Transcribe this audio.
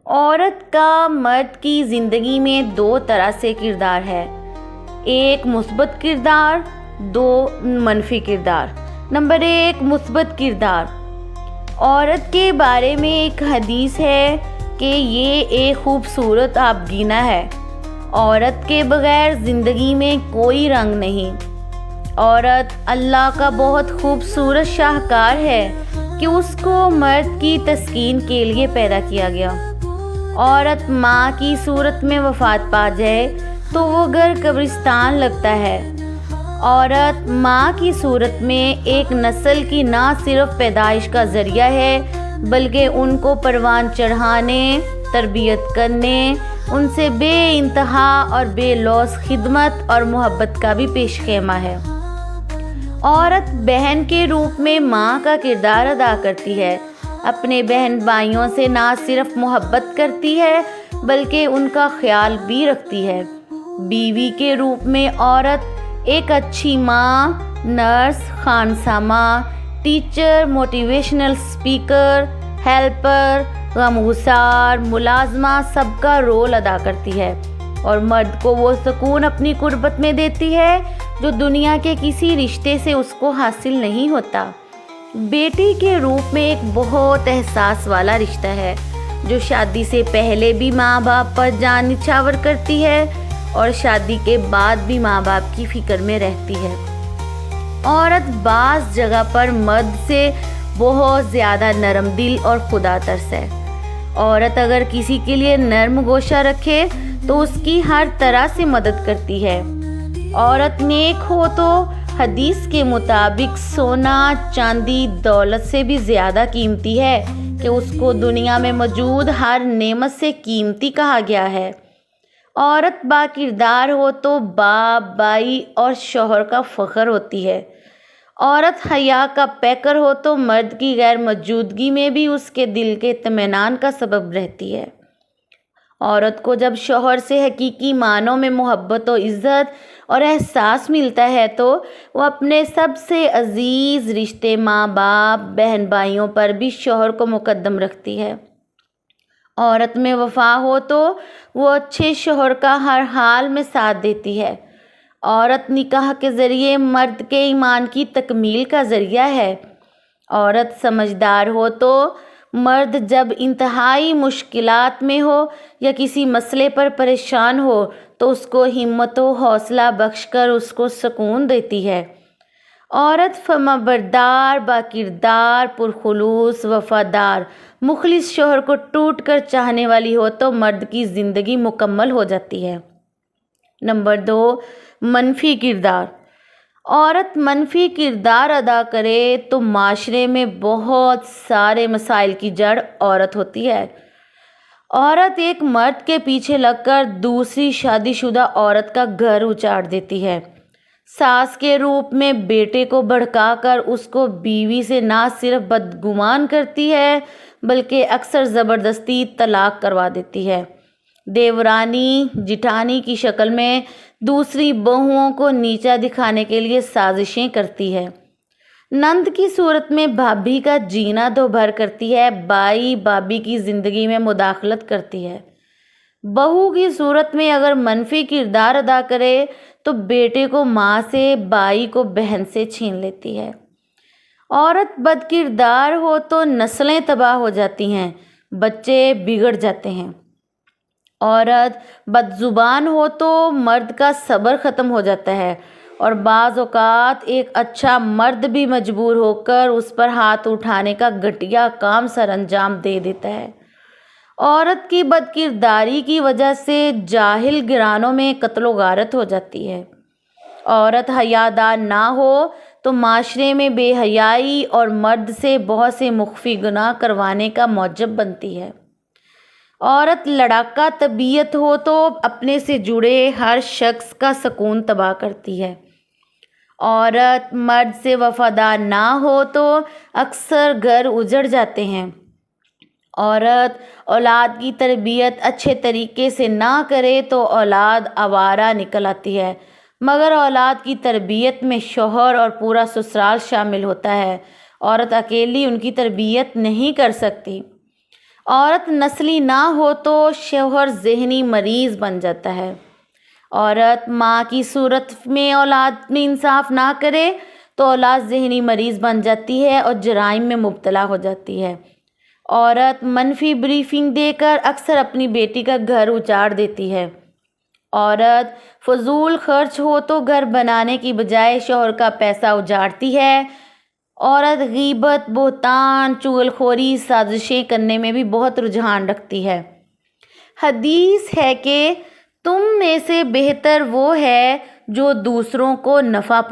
عورت کا مرد کی زندگی میں دو طرح سے کردار ہے، ایک مثبت کردار، دو منفی کردار۔ نمبر 1، مثبت کردار۔ عورت کے بارے میں ایک حدیث ہے کہ یہ ایک خوبصورت آبگینہ ہے۔ عورت کے بغیر زندگی میں کوئی رنگ نہیں۔ عورت اللہ کا بہت خوبصورت شاہکار ہے کہ اس کو مرد کی تسکین کے لیے پیدا کیا گیا۔ عورت ماں کی صورت میں وفات پا جائے تو وہ گھر قبرستان لگتا ہے۔ عورت ماں کی صورت میں ایک نسل کی نہ صرف پیدائش کا ذریعہ ہے بلکہ ان کو پروان چڑھانے، تربیت کرنے، ان سے بے انتہا اور بے لوث خدمت اور محبت کا بھی پیش خیمہ ہے۔ عورت بہن کے روپ میں ماں کا کردار ادا کرتی ہے، اپنے بہن بھائیوں سے نہ صرف محبت کرتی ہے بلکہ ان کا خیال بھی رکھتی ہے۔ بیوی کے روپ میں عورت ایک اچھی ماں، نرس، خانسامہ، ٹیچر، موٹیویشنل اسپیکر، ہیلپر، غمگسار، ملازمہ سب کا رول ادا کرتی ہے، اور مرد کو وہ سکون اپنی قربت میں دیتی ہے جو دنیا کے کسی رشتے سے اس کو حاصل نہیں ہوتا۔ بیٹی کے روپ میں ایک بہت احساس والا رشتہ ہے جو شادی سے پہلے بھی ماں باپ پر جان نچھاور کرتی ہے اور شادی کے بعد بھی ماں باپ کی فکر میں رہتی ہے۔ عورت بعض جگہ پر مرد سے بہت زیادہ نرم دل اور خدا ترس ہے۔ عورت اگر کسی کے لیے نرم گوشہ رکھے تو اس کی ہر طرح سے مدد کرتی ہے۔ عورت نیک ہو تو حدیث کے مطابق سونا، چاندی، دولت سے بھی زیادہ قیمتی ہے کہ اس کو دنیا میں موجود ہر نعمت سے قیمتی کہا گیا ہے۔ عورت با کردار ہو تو باپ، بھائی اور شوہر کا فخر ہوتی ہے۔ عورت حیا کا پیکر ہو تو مرد کی غیر موجودگی میں بھی اس کے دل کے اطمینان کا سبب رہتی ہے۔ عورت کو جب شوہر سے حقیقی معنوں میں محبت و عزت اور احساس ملتا ہے تو وہ اپنے سب سے عزیز رشتے ماں باپ، بہن بھائیوں پر بھی شوہر کو مقدم رکھتی ہے۔ عورت میں وفا ہو تو وہ اچھے شوہر کا ہر حال میں ساتھ دیتی ہے۔ عورت نکاح کے ذریعے مرد کے ایمان کی تکمیل کا ذریعہ ہے۔ عورت سمجھدار ہو تو مرد جب انتہائی مشکلات میں ہو یا کسی مسئلے پر پریشان ہو تو اس کو ہمت و حوصلہ بخش کر اس کو سکون دیتی ہے۔ عورت فرمانبردار، باکردار، پرخلوص، وفادار، مخلص شوہر کو ٹوٹ کر چاہنے والی ہو تو مرد کی زندگی مکمل ہو جاتی ہے۔ نمبر 2، منفی کردار۔ عورت منفی کردار ادا کرے تو معاشرے میں بہت سارے مسائل کی جڑ عورت ہوتی ہے۔ عورت ایک مرد کے پیچھے لگ کر دوسری شادی شدہ عورت کا گھر اجاڑ دیتی ہے۔ ساس کے روپ میں بیٹے کو بھڑکا کر اس کو بیوی سے نہ صرف بدگمان کرتی ہے بلکہ اکثر زبردستی طلاق کروا دیتی ہے۔ دیورانی، جٹھانی کی شکل میں دوسری بہوؤں کو نیچا دکھانے کے لیے سازشیں کرتی ہے۔ نند کی صورت میں بھابھی کا جینا دوبھر کرتی ہے، بھائی بھابھی کی زندگی میں مداخلت کرتی ہے۔ بہو کی صورت میں اگر منفی کردار ادا کرے تو بیٹے کو ماں سے، بھائی کو بہن سے چھین لیتی ہے۔ عورت بد کردار ہو تو نسلیں تباہ ہو جاتی ہیں، بچے بگڑ جاتے ہیں۔ عورت بد زبان ہو تو مرد کا صبر ختم ہو جاتا ہے اور بعض اوقات ایک اچھا مرد بھی مجبور ہو کر اس پر ہاتھ اٹھانے کا گھٹیا کام سر انجام دے دیتا ہے۔ عورت کی بد کرداری کی وجہ سے جاہل گرانوں میں قتل و غارت ہو جاتی ہے۔ عورت حیادار نہ ہو تو معاشرے میں بے حیائی اور مرد سے بہت سے مخفی گناہ کروانے کا موجب بنتی ہے۔ عورت لڑاکا طبیعت ہو تو اپنے سے جڑے ہر شخص کا سکون تباہ کرتی ہے۔ عورت مرد سے وفادار نہ ہو تو اکثر گھر اجڑ جاتے ہیں۔ عورت اولاد کی تربیت اچھے طریقے سے نہ کرے تو اولاد آوارہ نکل آتی ہے، مگر اولاد کی تربیت میں شوہر اور پورا سسرال شامل ہوتا ہے۔ عورت اکیلی ان کی تربیت نہیں کر سکتی۔ عورت نسلی نہ ہو تو شوہر ذہنی مریض بن جاتا ہے۔ عورت ماں کی صورت میں اولاد میں انصاف نہ کرے تو اولاد ذہنی مریض بن جاتی ہے اور جرائم میں مبتلا ہو جاتی ہے۔ عورت منفی بریفنگ دے کر اکثر اپنی بیٹی کا گھر اجاڑ دیتی ہے۔ عورت فضول خرچ ہو تو گھر بنانے کی بجائے شوہر کا پیسہ اجاڑتی ہے۔ عورت غیبت، بہتان، چغلخوری، سازشیں کرنے میں بھی بہت رجحان رکھتی ہے۔ حدیث ہے کہ تم میں سے بہتر وہ ہے جو دوسروں کو نفع پہنچائے۔